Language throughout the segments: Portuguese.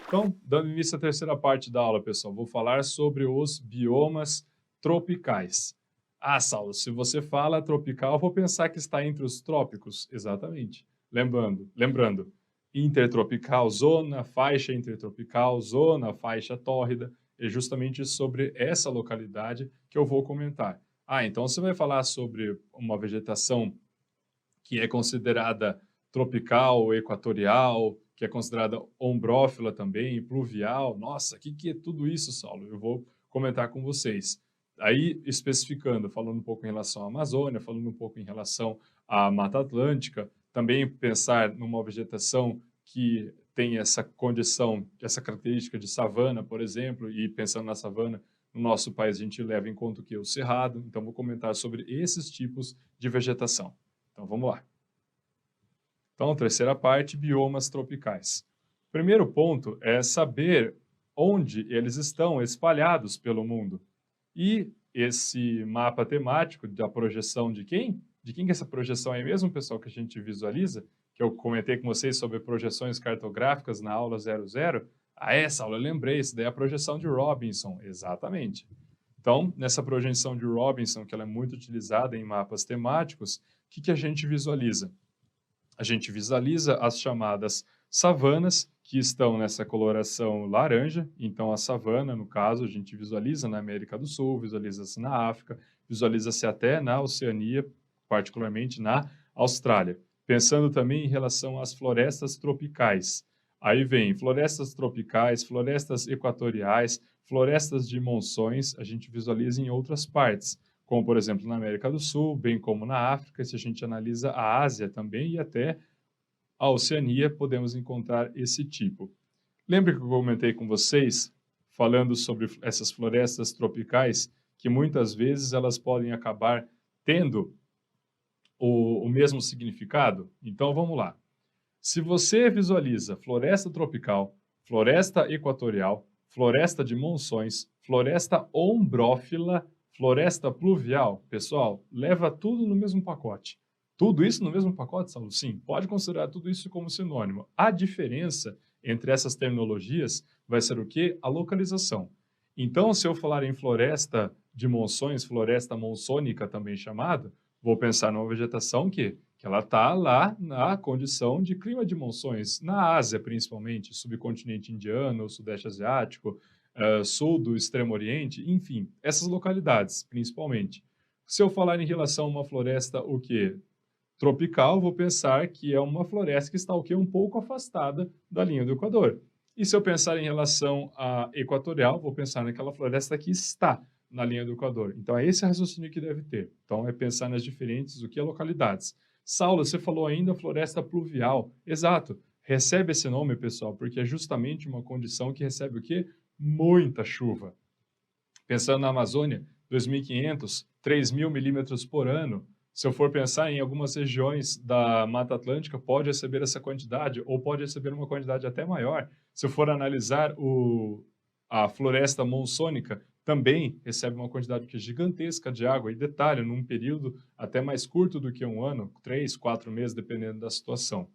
Então, dando início à terceira parte da aula, pessoal, vou falar sobre os biomas tropicais. Ah, Saulo, se você fala tropical, eu vou pensar que está entre os trópicos. Exatamente. Lembrando, intertropical, zona, faixa intertropical, zona, faixa tórrida, é justamente sobre essa localidade que eu vou comentar. Ah, então você vai falar sobre uma vegetação que é considerada tropical, equatorial, que é considerada ombrófila também, pluvial. Nossa, o que é tudo isso, Saulo? Eu vou comentar com vocês. Aí, especificando, falando um pouco em relação à Amazônia, falando um pouco em relação à Mata Atlântica, também pensar numa vegetação que tem essa condição, essa característica de savana, por exemplo, e pensando na savana, no nosso país a gente leva em conta o que? O cerrado. Então, vou comentar sobre esses tipos de vegetação. Então vamos lá. Então, terceira parte, biomas tropicais. Primeiro ponto é saber onde eles estão espalhados pelo mundo. E esse mapa temático da projeção de quem? De quem que essa projeção é mesmo, pessoal, que a gente visualiza? Que eu comentei com vocês sobre projeções cartográficas na aula 00. Ah, essa aula eu lembrei, isso daí é a projeção de Robinson, exatamente. Então, nessa projeção de Robinson, que ela é muito utilizada em mapas temáticos, o que a gente visualiza? A gente visualiza as chamadas savanas, que estão nessa coloração laranja. Então, a savana, no caso, a gente visualiza na América do Sul, visualiza-se na África, visualiza-se até na Oceania, particularmente na Austrália. Pensando também em relação às florestas tropicais. Aí vem florestas tropicais, florestas equatoriais, florestas de monções, a gente visualiza em outras partes, como, por exemplo, na América do Sul, bem como na África. Se a gente analisa a Ásia também e até a Oceania, podemos encontrar esse tipo. Lembra que eu comentei com vocês, falando sobre essas florestas tropicais, que muitas vezes elas podem acabar tendo o mesmo significado? Então, vamos lá. Se você visualiza floresta tropical, floresta equatorial, floresta de monções, floresta ombrófila, floresta pluvial, pessoal, leva tudo no mesmo pacote. Tudo isso no mesmo pacote, Saulo? Sim, pode considerar tudo isso como sinônimo. A diferença entre essas terminologias vai ser o quê? A localização. Então, se eu falar em floresta de monções, floresta monçônica também chamada, vou pensar numa vegetação que ela está lá na condição de clima de monções, na Ásia principalmente, subcontinente indiano, sudeste asiático, sul do extremo oriente, enfim, essas localidades principalmente. Se eu falar em relação a uma floresta, o quê? Tropical, vou pensar que é uma floresta que está o quê? Um pouco afastada da linha do Equador. E se eu pensar em relação à equatorial, vou pensar naquela floresta que está na linha do Equador. Então, é esse raciocínio que deve ter. Então, é pensar nas diferentes, o que é localidades. Saulo, você falou ainda floresta pluvial. Exato. Recebe esse nome, pessoal, porque é justamente uma condição que recebe o quê? Muita chuva. Pensando na Amazônia, 2.500, 3.000 milímetros por ano. Se eu for pensar em algumas regiões da Mata Atlântica, pode receber essa quantidade, ou pode receber uma quantidade até maior. Se eu for analisar a floresta monçônica, também recebe uma quantidade gigantesca de água. E detalhe, num período até mais curto do que um ano, 3, 4 meses, dependendo da situação.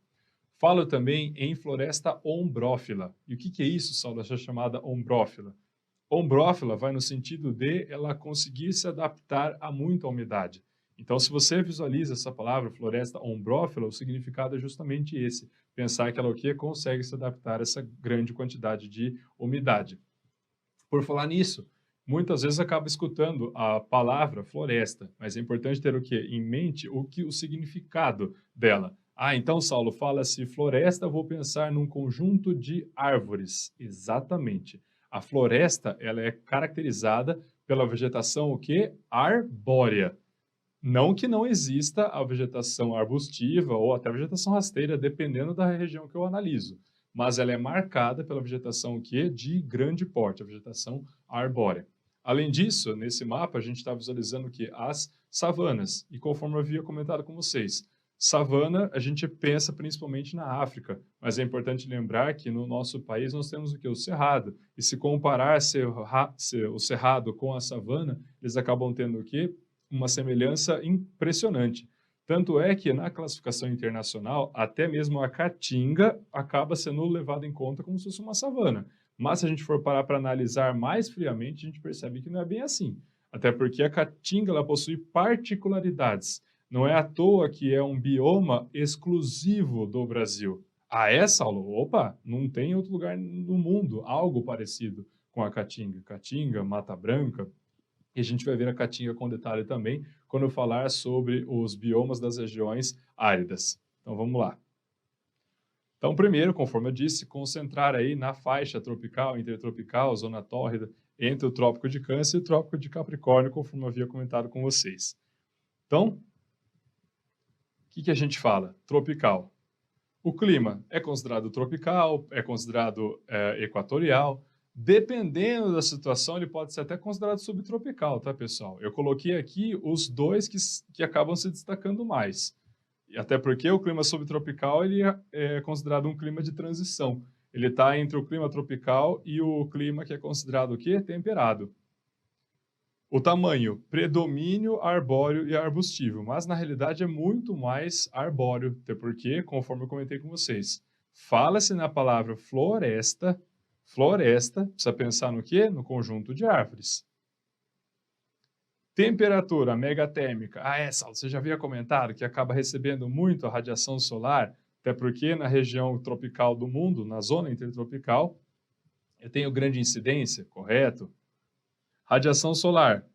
Falo também em floresta ombrófila. E o que é isso, Saulo, essa chamada ombrófila? Ombrófila vai no sentido de ela conseguir se adaptar a muita umidade. Então, se você visualiza essa palavra, floresta ombrófila, o significado é justamente esse. Pensar que ela o quê? Consegue se adaptar a essa grande quantidade de umidade. Por falar nisso, muitas vezes acaba escutando a palavra floresta, mas é importante ter o quê? Em mente o significado dela. Ah, então, Saulo, fala-se floresta, vou pensar num conjunto de árvores. Exatamente. A floresta, ela é caracterizada pela vegetação o quê? Arbórea. Não que não exista a vegetação arbustiva ou até a vegetação rasteira, dependendo da região que eu analiso, mas ela é marcada pela vegetação o quê? De grande porte, a vegetação arbórea. Além disso, nesse mapa a gente está visualizando o quê? As savanas. E conforme eu havia comentado com vocês, savana a gente pensa principalmente na África, mas é importante lembrar que no nosso país nós temos o quê? O cerrado. E se comparar o cerrado com a savana, eles acabam tendo o quê? Uma semelhança impressionante. Tanto é que na classificação internacional, até mesmo a caatinga acaba sendo levada em conta como se fosse uma savana. Mas se a gente for parar para analisar mais friamente, a gente percebe que não é bem assim. Até porque a caatinga ela possui particularidades. Não é à toa que é um bioma exclusivo do Brasil. Ah, é, Saulo? Opa, não tem outro lugar no mundo algo parecido com a caatinga. Caatinga, Mata Branca, e a gente vai ver a caatinga com detalhe também quando eu falar sobre os biomas das regiões áridas. Então vamos lá. Então, primeiro, conforme eu disse, concentrar aí na faixa tropical, intertropical, zona tórrida, entre o Trópico de Câncer e o Trópico de Capricórnio, conforme eu havia comentado com vocês. Então, o que a gente fala? Tropical. O clima é considerado tropical, é considerado equatorial. Dependendo da situação, ele pode ser até considerado subtropical, tá, pessoal? Eu coloquei aqui os dois que acabam se destacando mais. E até porque o clima subtropical ele é considerado um clima de transição. Ele está entre o clima tropical e o clima que é considerado o quê? Temperado. O tamanho, predomínio arbóreo e arbustivo, mas na realidade é muito mais arbóreo, até porque, conforme eu comentei com vocês, fala-se na palavra floresta, precisa pensar no quê? No conjunto de árvores. Temperatura megatérmica. Ah, Saulo, você já havia comentado que acaba recebendo muito a radiação solar, até porque na região tropical do mundo, na zona intertropical, eu tenho grande incidência, correto? Radiação solar,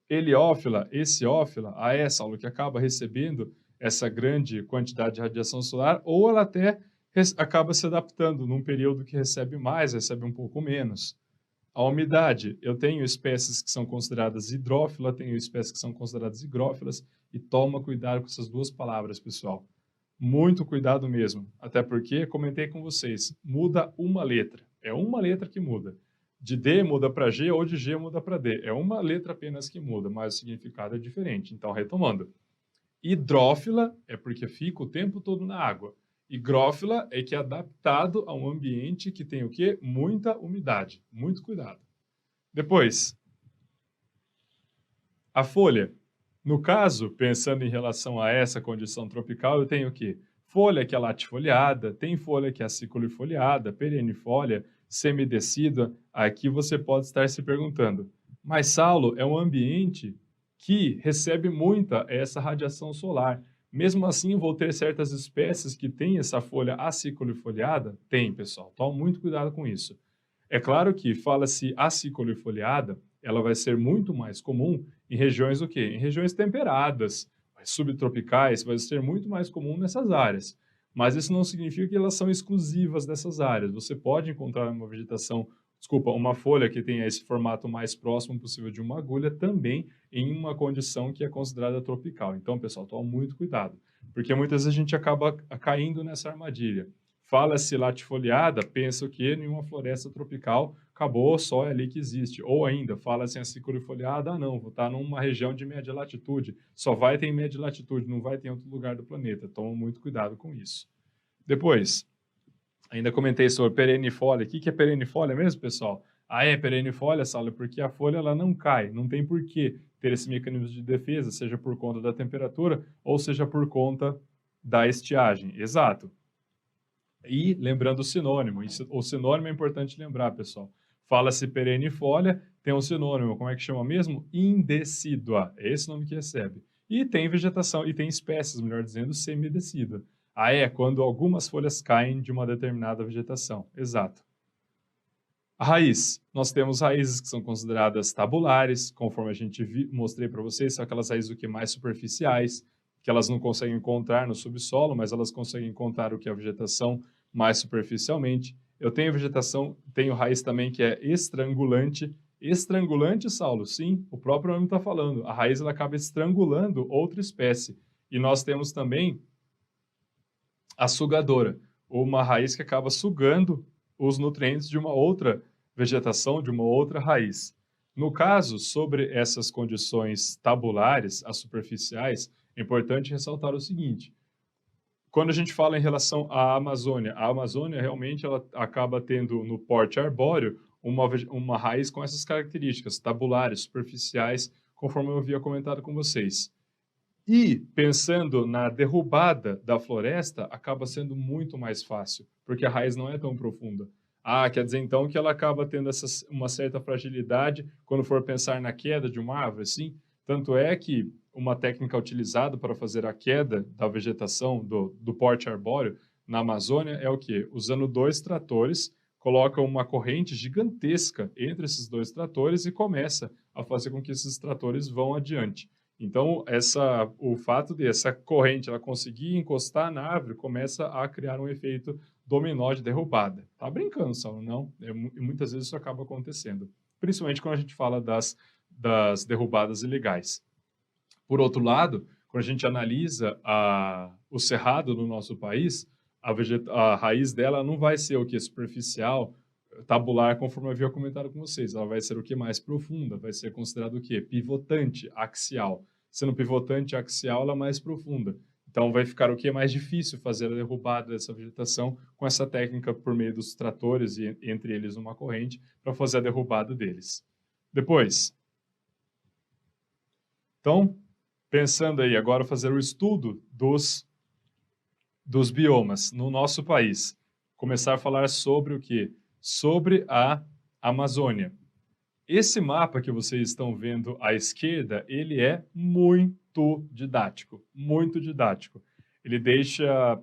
heliófila, essiófila, Saulo, que acaba recebendo essa grande quantidade de radiação solar, ou ela até acaba se adaptando num período que recebe mais, recebe um pouco menos. A umidade, eu tenho espécies que são consideradas hidrófilas, tenho espécies que são consideradas higrófilas, e toma cuidado com essas duas palavras, pessoal. Muito cuidado mesmo, até porque, comentei com vocês, muda uma letra, é uma letra que muda. De D muda para G ou de G muda para D. É uma letra apenas que muda, mas o significado é diferente. Então, retomando. Hidrófila é porque fica o tempo todo na água. Higrófila é que é adaptado a um ambiente que tem o quê? Muita umidade. Muito cuidado. Depois, a folha. No caso, pensando em relação a essa condição tropical, eu tenho o quê? Folha que é latifoliada, tem folha que é aciculifoliada, perennifólia, semidecídua. Aqui você pode estar se perguntando, mas Saulo, é um ambiente que recebe muita essa radiação solar. Mesmo assim, vou ter certas espécies que têm essa folha aciculifoliada? Tem, pessoal. Toma muito cuidado com isso. É claro que fala-se aciculifoliada, ela vai ser muito mais comum em regiões o quê? Em regiões temperadas, subtropicais, vai ser muito mais comum nessas áreas. Mas isso não significa que elas são exclusivas dessas áreas. Você pode encontrar uma vegetação, uma folha que tenha esse formato mais próximo possível de uma agulha também em uma condição que é considerada tropical. Então, pessoal, toma muito cuidado, porque muitas vezes a gente acaba caindo nessa armadilha. Fala-se latifoliada, pensa que em uma floresta tropical acabou, só é ali que existe. Ou ainda, fala-se aciculifoliada, não, vou estar numa região de média latitude, só vai ter em média latitude, não vai ter em outro lugar do planeta. Toma muito cuidado com isso. Depois, ainda comentei sobre perennifolia. O que é perennifolia mesmo, pessoal? Ah, é perennifolia, Saulo, porque a folha ela não cai, não tem por que ter esse mecanismo de defesa, seja por conta da temperatura ou seja por conta da estiagem. Exato. E lembrando o sinônimo, o sinônimo é importante lembrar, pessoal. Fala-se perennifolia, tem um sinônimo, como é que chama mesmo? Indecídua, é esse nome que recebe. E tem vegetação, e tem espécies, melhor dizendo, semidecídua. Ah, é quando algumas folhas caem de uma determinada vegetação, exato. A raiz, nós temos raízes que são consideradas tabulares, conforme a gente mostrei para vocês, são aquelas raízes o que mais superficiais, que elas não conseguem encontrar no subsolo, mas elas conseguem encontrar o que é a vegetação mais superficialmente. Eu tenho vegetação, tenho raiz também que é estrangulante. Estrangulante, Saulo? Sim, o próprio nome está falando. A raiz ela acaba estrangulando outra espécie. E nós temos também a sugadora, uma raiz que acaba sugando os nutrientes de uma outra vegetação, de uma outra raiz. No caso, sobre essas condições tabulares, as superficiais, é importante ressaltar o seguinte: quando a gente fala em relação à Amazônia, a Amazônia realmente ela acaba tendo no porte arbóreo uma raiz com essas características tabulares, superficiais, conforme eu havia comentado com vocês. E, pensando na derrubada da floresta, acaba sendo muito mais fácil, porque a raiz não é tão profunda. Ah, quer dizer então que ela acaba tendo uma certa fragilidade quando for pensar na queda de uma árvore, sim? Tanto é que uma técnica utilizada para fazer a queda da vegetação do porte arbóreo na Amazônia é o quê? Usando 2 tratores, coloca uma corrente gigantesca entre esses 2 tratores e começa a fazer com que esses tratores vão adiante. Então, o fato de essa corrente ela conseguir encostar na árvore começa a criar um efeito dominó de derrubada. Tá brincando, Saulo? Não. E muitas vezes isso acaba acontecendo. Principalmente quando a gente fala das derrubadas ilegais. Por outro lado, quando a gente analisa o cerrado no nosso país, a raiz dela não vai ser o que? Superficial, tabular, conforme eu havia comentado com vocês. Ela vai ser o que? Mais profunda, vai ser considerado o quê? Pivotante, axial. Sendo pivotante axial, ela é mais profunda. Então, vai ficar o que? Mais difícil fazer a derrubada dessa vegetação com essa técnica por meio dos tratores e entre eles uma corrente para fazer a derrubada deles. Depois, então, pensando aí agora fazer o estudo dos biomas no nosso país. Começar a falar sobre o quê? Sobre a Amazônia. Esse mapa que vocês estão vendo à esquerda, ele é muito didático, muito didático. Ele deixa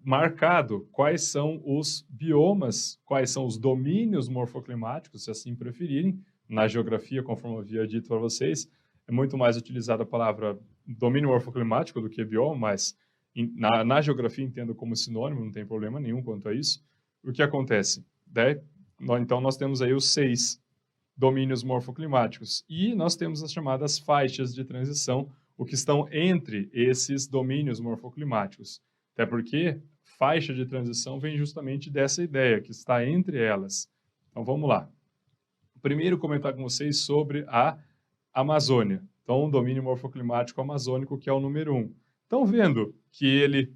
marcado quais são os biomas, quais são os domínios morfoclimáticos, se assim preferirem. Na geografia, conforme eu havia dito para vocês, é muito mais utilizada a palavra domínio morfoclimático do que bioma, mas na geografia entendo como sinônimo, não tem problema nenhum quanto a isso. O que acontece? Então, nós temos aí os 6 domínios morfoclimáticos e nós temos as chamadas faixas de transição, o que estão entre esses domínios morfoclimáticos. Até porque faixa de transição vem justamente dessa ideia, que está entre elas. Então, vamos lá. Primeiro, comentar com vocês sobre a Amazônia. Então, o domínio morfoclimático amazônico, que é o número 1. Estão vendo que ele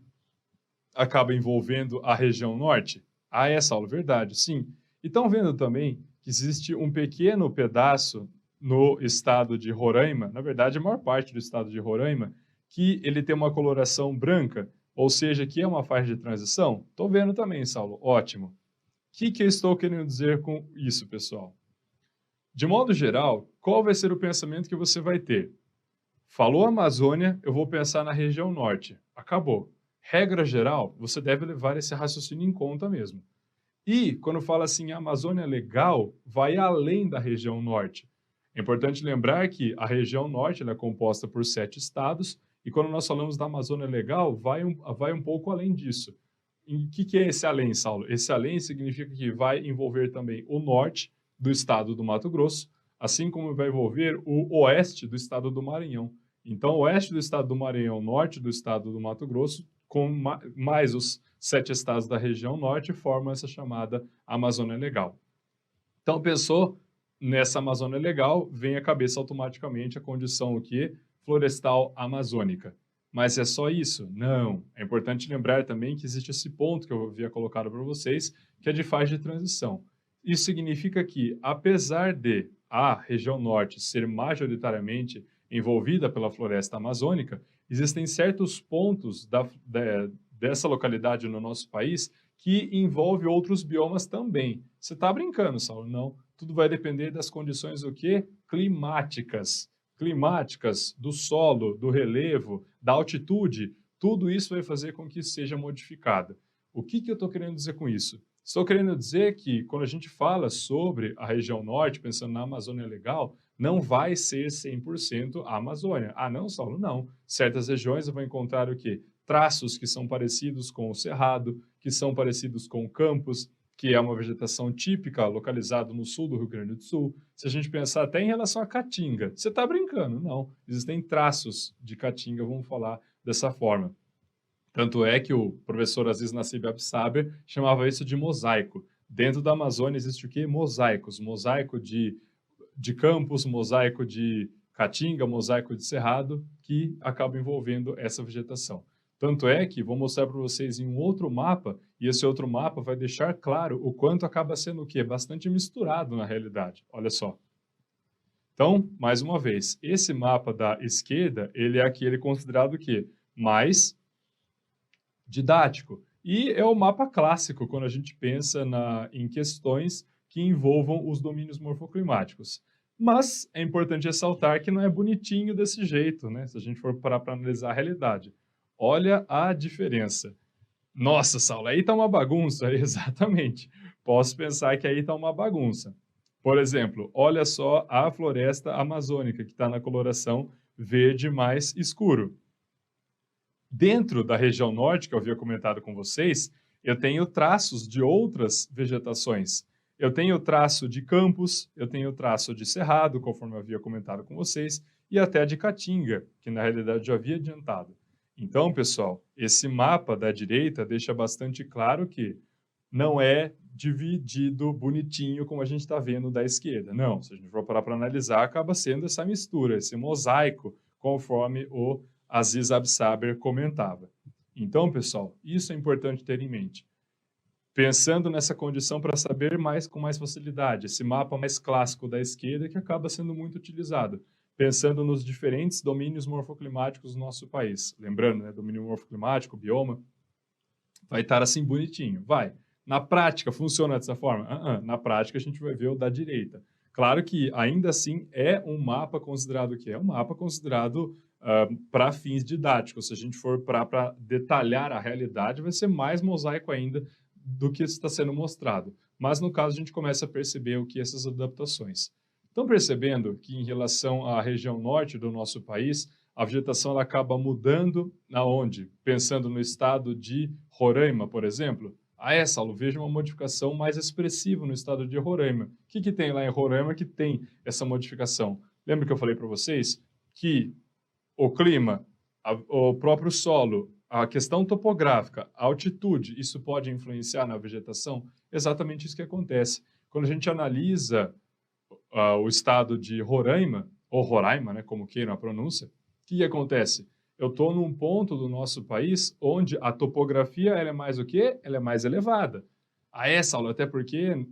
acaba envolvendo a região norte? Ah, é, Saulo, verdade, sim. E estão vendo também que existe um pequeno pedaço no estado de Roraima, na verdade, a maior parte do estado de Roraima, que ele tem uma coloração branca, ou seja, que é uma faixa de transição? Estou vendo também, Saulo, ótimo. O que eu estou querendo dizer com isso, pessoal? De modo geral, qual vai ser o pensamento que você vai ter? Falou Amazônia, eu vou pensar na região norte. Acabou. Regra geral, você deve levar esse raciocínio em conta mesmo. E, quando fala assim, a Amazônia legal, vai além da região norte. É importante lembrar que a região norte ela é composta por 7 estados, e quando nós falamos da Amazônia legal, vai um pouco além disso. O que é esse além, Saulo? Esse além significa que vai envolver também o norte do estado do Mato Grosso, assim como vai envolver o oeste do estado do Maranhão. Então, oeste do estado do Maranhão, norte do estado do Mato Grosso, com mais os 7 estados da região norte, formam essa chamada Amazônia Legal. Então, pensou nessa Amazônia Legal, vem à cabeça automaticamente a condição o quê? Florestal amazônica. Mas é só isso? Não. É importante lembrar também que existe esse ponto que eu havia colocado para vocês, que é de faixa de transição. Isso significa que, apesar de a região norte ser majoritariamente envolvida pela floresta amazônica, existem certos pontos dessa localidade no nosso país que envolve outros biomas também. Você está brincando, Saulo? Não. Tudo vai depender das condições o quê? Climáticas. Climáticas, do solo, do relevo, da altitude. Tudo isso vai fazer com que seja modificado. O que eu estou querendo dizer com isso? Estou querendo dizer que, quando a gente fala sobre a região norte, pensando na Amazônia Legal, não vai ser 100% a Amazônia. Ah, não, Saulo? Não. Certas regiões vão encontrar o quê? Traços que são parecidos com o cerrado, que são parecidos com o campos, que é uma vegetação típica localizada no sul do Rio Grande do Sul. Se a gente pensar até em relação à caatinga, você está brincando? Não. Existem traços de caatinga, vamos falar dessa forma. Tanto é que o professor Aziz Nassib Absaber chamava isso de mosaico. Dentro da Amazônia existe o quê? Mosaicos. Mosaico de campos, mosaico de caatinga, mosaico de cerrado, que acaba envolvendo essa vegetação. Tanto é que vou mostrar para vocês em um outro mapa, e esse outro mapa vai deixar claro o quanto acaba sendo o quê? Bastante misturado na realidade. Olha só. Então, mais uma vez, esse mapa da esquerda, ele é aquele considerado o quê? Mais didático. E é o mapa clássico quando a gente pensa em questões que envolvam os domínios morfoclimáticos. Mas é importante ressaltar que não é bonitinho desse jeito, né? Se a gente for parar para analisar a realidade. Olha a diferença. Nossa, Saulo, aí tá uma bagunça. Exatamente. Posso pensar que aí tá uma bagunça. Por exemplo, olha só a floresta amazônica, que está na coloração verde mais escuro. Dentro da região norte, que eu havia comentado com vocês, eu tenho traços de outras vegetações. Eu tenho traço de campos, eu tenho traço de cerrado, conforme eu havia comentado com vocês, e até de caatinga, que na realidade já havia adiantado. Então, pessoal, esse mapa da direita deixa bastante claro que não é dividido bonitinho como a gente está vendo da esquerda. Não, se a gente for parar para analisar, acaba sendo essa mistura, esse mosaico, conforme o Aziz Absaber comentava. Então, pessoal, isso é importante ter em mente. Pensando nessa condição para saber mais com mais facilidade, esse mapa mais clássico da esquerda que acaba sendo muito utilizado, pensando nos diferentes domínios morfoclimáticos do nosso país. Lembrando, né, domínio morfoclimático, bioma, vai estar assim bonitinho, vai. Na prática, funciona dessa forma? Na prática, a gente vai ver o da direita. Claro que, ainda assim, é um mapa considerado o quê? É um mapa considerado para fins didáticos. Se a gente for para detalhar a realidade, vai ser mais mosaico ainda do que está sendo mostrado. Mas, no caso, a gente começa a perceber o que essas adaptações. Estão percebendo que, em relação à região norte do nosso país, a vegetação ela acaba mudando aonde? Pensando no estado de Roraima, por exemplo. Ah, Saulo, veja uma modificação mais expressiva no estado de Roraima. O que tem lá em Roraima que tem essa modificação? Lembra que eu falei para vocês que o clima, o próprio solo, a questão topográfica, a altitude, isso pode influenciar na vegetação? Exatamente isso que acontece. Quando a gente analisa o estado de Roraima, ou Roraima, né, como queiram a pronúncia, o que acontece? Eu estou num ponto do nosso país onde a topografia ela é mais o quê? Ela é mais elevada. Ah, é, Saulo, até porque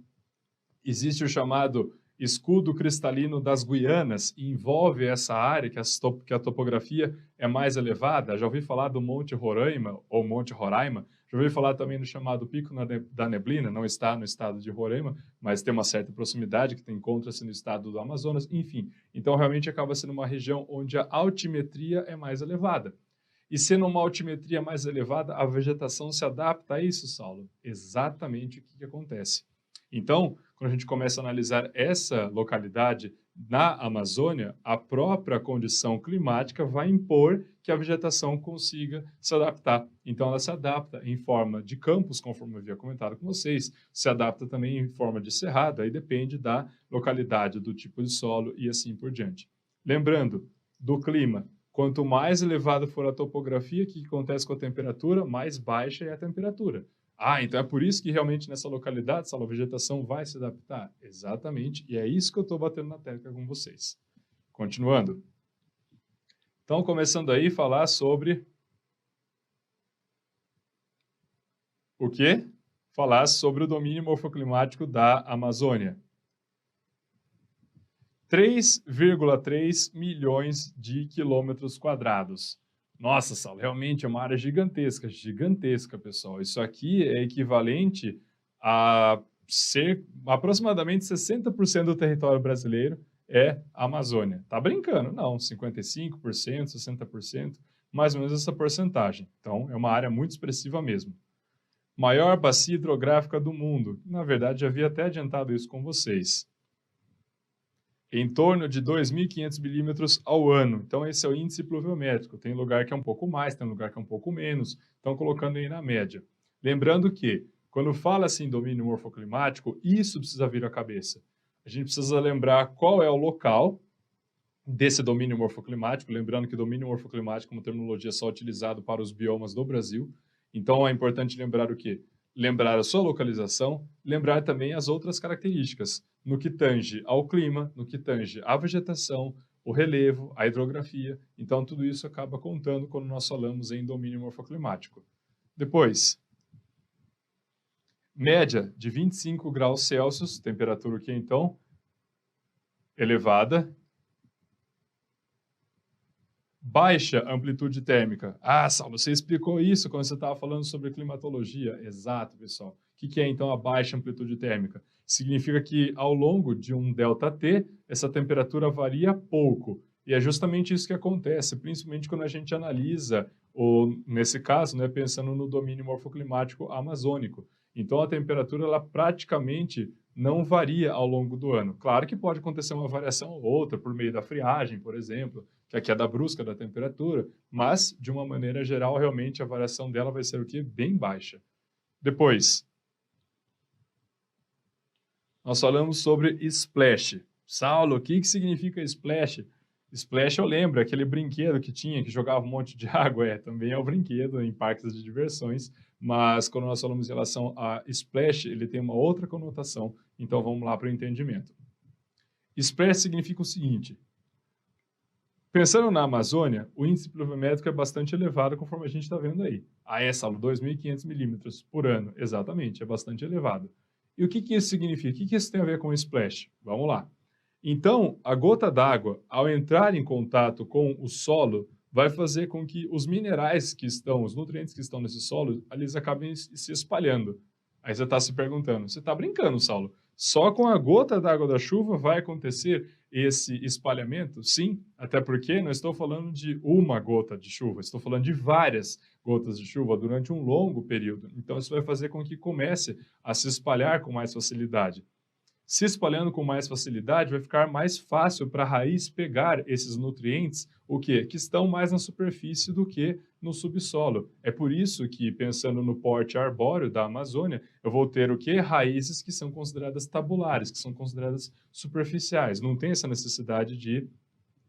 existe o chamado escudo cristalino das Guianas, e envolve essa área que a topografia é mais elevada. Já ouvi falar do Monte Roraima, ou Monte Roraima. Já ouvi falar também do chamado Pico da Neblina, não está no estado de Roraima, mas tem uma certa proximidade, que encontra-se no estado do Amazonas, enfim. Então, realmente, acaba sendo uma região onde a altimetria é mais elevada. E sendo uma altimetria mais elevada, a vegetação se adapta a isso, Saulo? Exatamente o que acontece. Então, quando a gente começa a analisar essa localidade na Amazônia, a própria condição climática vai impor que a vegetação consiga se adaptar. Então, ela se adapta em forma de campos, conforme eu havia comentado com vocês, se adapta também em forma de cerrado, aí depende da localidade, do tipo de solo e assim por diante. Lembrando do clima, quanto mais elevada for a topografia, o que acontece com a temperatura? Mais baixa é a temperatura. Ah, então é por isso que realmente nessa localidade, a vegetação vai se adaptar? Exatamente, e é isso que eu estou batendo na tecla com vocês. Continuando. Então, começando aí a falar sobre o quê? Falar sobre o domínio morfoclimático da Amazônia. 3,3 milhões de quilômetros quadrados. Nossa, Saulo, realmente é uma área gigantesca, gigantesca, pessoal. Isso aqui é equivalente a ser aproximadamente 60% do território brasileiro é a Amazônia. Tá brincando? Não, 55%, 60%, mais ou menos essa porcentagem. Então, é uma área muito expressiva mesmo. Maior bacia hidrográfica do mundo. Na verdade, já havia até adiantado isso com vocês. Em torno de 2.500 milímetros ao ano. Então, esse é o índice pluviométrico. Tem lugar que é um pouco mais, tem lugar que é um pouco menos. Então, colocando aí na média. Lembrando que, quando fala assim domínio morfoclimático, isso precisa vir à cabeça. A gente precisa lembrar qual é o local desse domínio morfoclimático. Lembrando que domínio morfoclimático é uma terminologia só utilizada para os biomas do Brasil. Então, é importante lembrar o quê? Lembrar a sua localização, lembrar também as outras características, no que tange ao clima, no que tange à vegetação, o relevo, a hidrografia. Então, tudo isso acaba contando quando nós falamos em domínio morfoclimático. Depois, média de 25 graus Celsius, temperatura que então elevada, Baixa amplitude térmica. Ah, Saulo, você explicou isso quando você estava falando sobre climatologia. Exato, pessoal. O que é então a baixa amplitude térmica? Significa que ao longo de um ΔT, essa temperatura varia pouco. E é justamente isso que acontece, principalmente quando a gente analisa, ou nesse caso, né, pensando no domínio morfoclimático amazônico. Então a temperatura ela praticamente não varia ao longo do ano. Claro que pode acontecer uma variação ou outra por meio da friagem, por exemplo, que é a queda brusca da temperatura, mas, de uma maneira geral, realmente a variação dela vai ser o quê? Bem baixa. Depois, nós falamos sobre splash. Saulo, o que significa splash? Splash eu lembro, aquele brinquedo que tinha, que jogava um monte de água, também é um brinquedo em parques de diversões, mas quando nós falamos em relação a splash, ele tem uma outra conotação, então vamos lá para o entendimento. Splash significa o seguinte: pensando na Amazônia, o índice pluviométrico é bastante elevado, conforme a gente está vendo aí. Saulo, 2.500 milímetros por ano. Exatamente, é bastante elevado. E o que isso significa? O que isso tem a ver com o splash? Vamos lá. Então, a gota d'água, ao entrar em contato com o solo, vai fazer com que os minerais que estão, os nutrientes que estão nesse solo, eles acabem se espalhando. Aí você está se perguntando, você está brincando, Saulo? Só com a gota d'água da chuva vai acontecer esse espalhamento? Sim, até porque não estou falando de uma gota de chuva, estou falando de várias gotas de chuva durante um longo período. Então, isso vai fazer com que comece a se espalhar com mais facilidade. Se espalhando com mais facilidade, vai ficar mais fácil para a raiz pegar esses nutrientes, o quê? Que estão mais na superfície do que no subsolo. É por isso que, pensando no porte arbóreo da Amazônia, eu vou ter o quê? Raízes que são consideradas tabulares, que são consideradas superficiais. Não tem essa necessidade de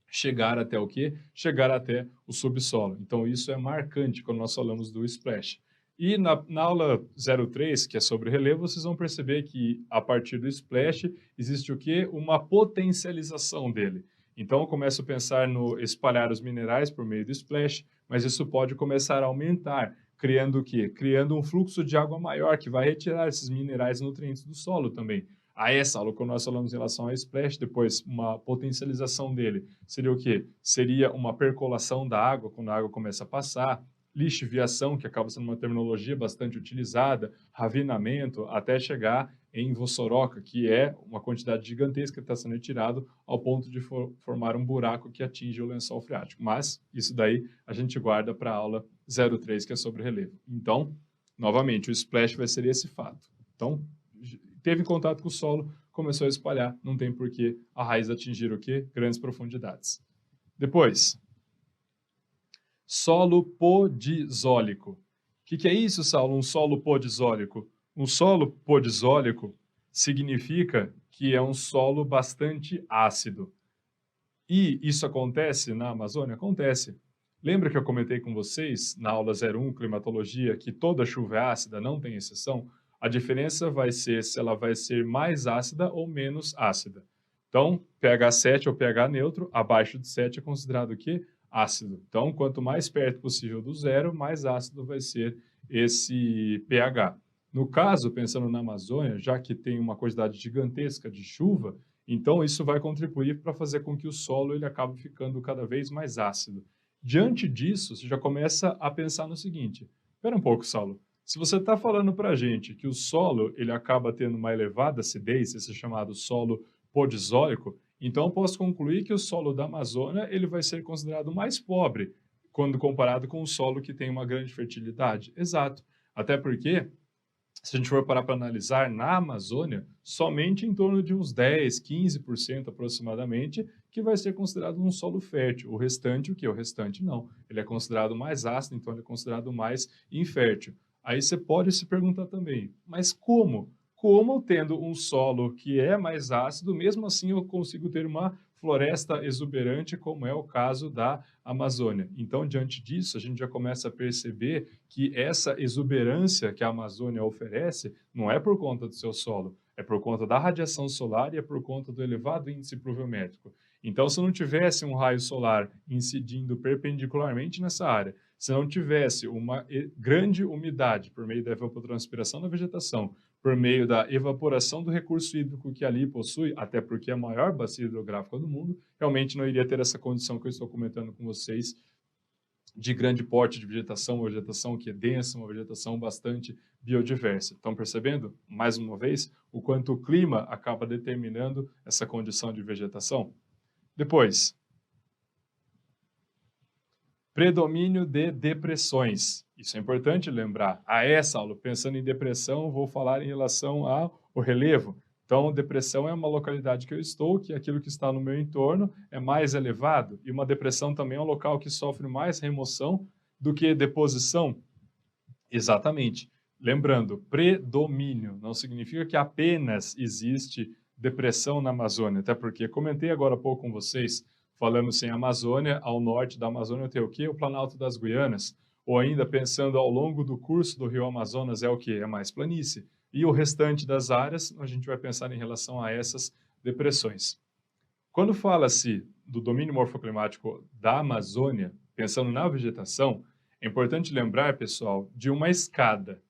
chegar até o quê? Chegar até o subsolo. Então, isso é marcante quando nós falamos do splash. E na aula 03, que é sobre relevo, vocês vão perceber que, a partir do splash, existe o quê? Uma potencialização dele. Então, eu começo a pensar no espalhar os minerais por meio do splash, mas isso pode começar a aumentar, criando o quê? Criando um fluxo de água maior, que vai retirar esses minerais e nutrientes do solo também. Saulo, quando nós falamos em relação ao splash, depois uma potencialização dele, seria o quê? Seria uma percolação da água, quando a água começa a passar, lixiviação, que acaba sendo uma terminologia bastante utilizada, ravinamento, até chegar em vossoroca, que é uma quantidade gigantesca que está sendo retirado ao ponto de formar um buraco que atinge o lençol freático. Mas isso daí a gente guarda para a aula 03, que é sobre relevo. Então, novamente, o splash vai ser esse fato. Então, teve contato com o solo, começou a espalhar, não tem por que a raiz atingir o quê? Grandes profundidades. Depois, solo podizólico. O que é isso, Saulo, um solo podizólico? Um solo podizólico significa que é um solo bastante ácido. E isso acontece na Amazônia? Acontece. Lembra que eu comentei com vocês, na aula 01, climatologia, que toda chuva é ácida, não tem exceção? A diferença vai ser se ela vai ser mais ácida ou menos ácida. Então, pH 7 ou pH neutro, abaixo de 7 é considerado o quê? Ácido. Então, quanto mais perto possível do zero, mais ácido vai ser esse pH. No caso, pensando na Amazônia, já que tem uma quantidade gigantesca de chuva, então isso vai contribuir para fazer com que o solo ele acabe ficando cada vez mais ácido. Diante disso, você já começa a pensar no seguinte: espera um pouco, Saulo. Se você está falando para a gente que o solo ele acaba tendo uma elevada acidez, esse chamado solo podizólico, então eu posso concluir que o solo da Amazônia ele vai ser considerado mais pobre quando comparado com o solo que tem uma grande fertilidade. Exato. Até porque, se a gente for parar para analisar, na Amazônia, somente em torno de uns 10, 15% aproximadamente, que vai ser considerado um solo fértil. O restante, o quê? O restante não. Ele é considerado mais ácido, então ele é considerado mais infértil. Aí você pode se perguntar também, mas como? Como tendo um solo que é mais ácido, mesmo assim eu consigo ter uma floresta exuberante, como é o caso da Amazônia. Então, diante disso, a gente já começa a perceber que essa exuberância que a Amazônia oferece não é por conta do seu solo, é por conta da radiação solar e é por conta do elevado índice pluviométrico. Então, se não tivesse um raio solar incidindo perpendicularmente nessa área, Se não tivesse uma grande umidade por meio da evapotranspiração da vegetação, por meio da evaporação do recurso hídrico que ali possui, até porque é a maior bacia hidrográfica do mundo, realmente não iria ter essa condição que eu estou comentando com vocês de grande porte de vegetação, uma vegetação que é densa, uma vegetação bastante biodiversa. Estão percebendo, mais uma vez, o quanto o clima acaba determinando essa condição de vegetação? Depois, predomínio de depressões. Isso é importante lembrar. Saulo, pensando em depressão, vou falar em relação ao relevo. Então, depressão é uma localidade que eu estou, que aquilo que está no meu entorno é mais elevado. E uma depressão também é um local que sofre mais remoção do que deposição. Exatamente. Lembrando, predomínio não significa que apenas existe depressão na Amazônia, até porque comentei agora há pouco com vocês, falando em Amazônia, ao norte da Amazônia tem o quê? O Planalto das Guianas. Ou ainda pensando ao longo do curso do Rio Amazonas é o quê? É mais planície. E o restante das áreas, a gente vai pensar em relação a essas depressões. Quando fala-se do domínio morfoclimático da Amazônia, pensando na vegetação, é importante lembrar, pessoal, de uma escada.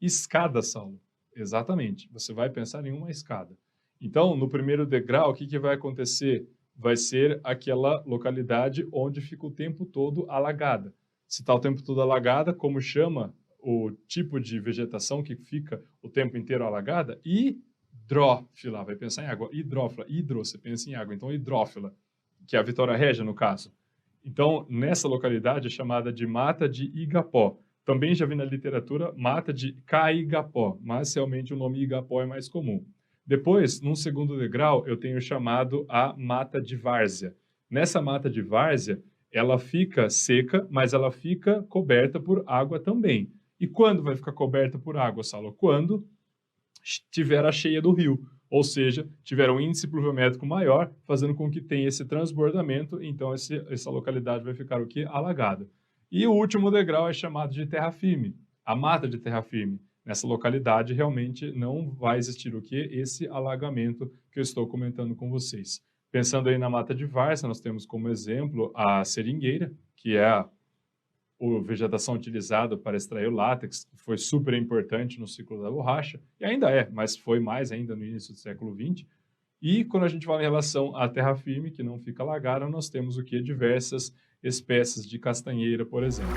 Escada, Saulo? Exatamente. Você vai pensar em uma escada. Então, no primeiro degrau, o que vai acontecer? Vai ser aquela localidade onde fica o tempo todo alagada. Se está o tempo todo alagada, como chama o tipo de vegetação que fica o tempo inteiro alagada? Hidrófila. Vai pensar em água. Hidrófila. Hidro, você pensa em água. Então, hidrófila, que é a Vitória Régia, no caso. Então, nessa localidade é chamada de Mata de Igapó. Também já vi na literatura Mata de Caigapó, mas realmente o nome Igapó é mais comum. Depois, num segundo degrau, eu tenho chamado a Mata de Várzea. Nessa Mata de Várzea, ela fica seca, mas ela fica coberta por água também. E quando vai ficar coberta por água, Saulo? Quando tiver a cheia do rio, ou seja, tiver um índice pluviométrico maior, fazendo com que tenha esse transbordamento, então essa localidade vai ficar o quê? Alagada. E o último degrau é chamado de terra firme, a mata de terra firme. Nessa localidade realmente não vai existir o quê? Esse alagamento que eu estou comentando com vocês. Pensando aí na mata de várzea, nós temos como exemplo a seringueira, que é a vegetação utilizada para extrair o látex, que foi super importante no ciclo da borracha, e ainda é, mas foi mais ainda no início do século XX. E quando a gente fala em relação à terra firme, que não fica alagada, nós temos o que? Diversas espécies de castanheira, por exemplo.